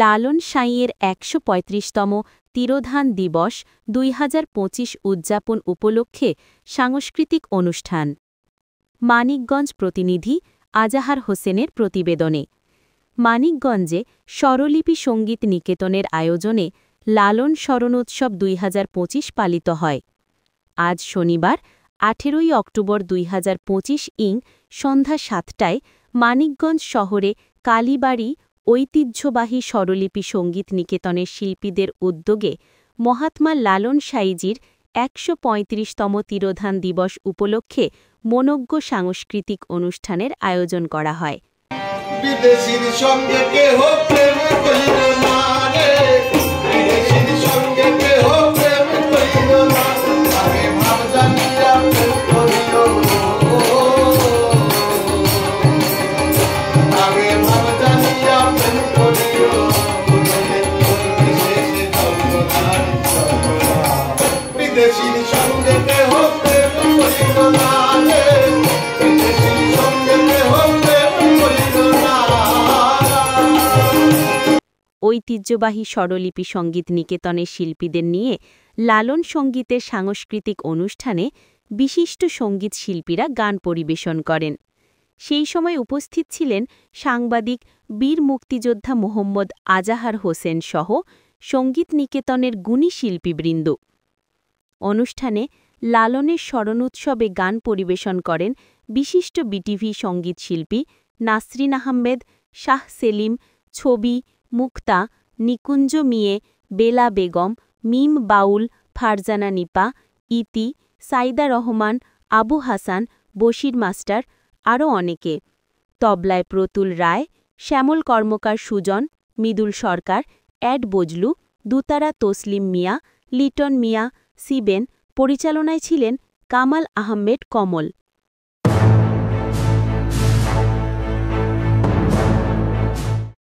লালন সাঁইয়ের ১৩৫তম তিরোধান দিবস ২০২৫ উদযাপন উপলক্ষে সাংস্কৃতিক অনুষ্ঠান। মানিকগঞ্জ প্রতিনিধি আজাহার হোসেনের প্রতিবেদনে। মানিকগঞ্জে স্বরলিপি সঙ্গীত নিকেতনের আয়োজনে লালন স্মরণোৎসব ২০২৫ পালিত হয়। আজ শনিবার ১৮ অক্টোবর ২০২৫ সন্ধ্যা ৭টায় মানিকগঞ্জ শহরে কালীবাড়ি ঐতিহ্যবাহী স্বরলিপি সঙ্গীত নিকেতনের শিল্পীদের উদ্যোগে মহাত্মা লালন সাঁইজির ১৩৫তম তিরোধান দিবস উপলক্ষে মনোজ্ঞ সাংস্কৃতিক অনুষ্ঠানের আয়োজন করা হয়। বিদেশীর সঙ্গে কেহ প্রেম করিল না রে, বিদেশীর সঙ্গে কেহ প্রেম করিল না, আগে ভাব জানিয়া প্রেম করিল, আগে ভাব জানিয়া প্রেম করিল, বিদেশীর সঙ্গে কেহ প্রেম করিল না রে, বিদেশীর সঙ্গে কেহ প্রেম করিল না। ঐতিহ্যবাহী স্বরলিপি সঙ্গীত নিকেতনের শিল্পীদের নিয়ে লালন সঙ্গীতের সাংস্কৃতিক অনুষ্ঠানে বিশিষ্ট সঙ্গীত শিল্পীরা গান পরিবেশন করেন। সেই সময় উপস্থিত ছিলেন সাংবাদিক বীর মুক্তিযোদ্ধা মোহাম্মদ আজাহার হোসেন সহ সঙ্গীত নিকেতনের গুণী শিল্পীবৃন্দ। অনুষ্ঠানে লালনের স্মরণোৎসবে গান পরিবেশন করেন বিশিষ্ট বিটিভি সঙ্গীত শিল্পী নাসরিন আহমেদ, শাহ সেলিম, ছবি, মুক্তা, নিকুঞ্জ মিয়ে, বেলা বেগম, মিম বাউল, ফারজানা নিপা, ইতি, সাইদা রহমান, আবু হাসান, বশির মাস্টার, আরও অনেকে। তবলায় প্রতুল রায়, শ্যামল কর্মকার সুজন, মৃদুল সরকার, অ্যাড বজলু, দুতারা তসলিম মিয়া, লিটন মিয়া, সিবেন। পরিচালনায় ছিলেন কামাল আহমেদ কমল।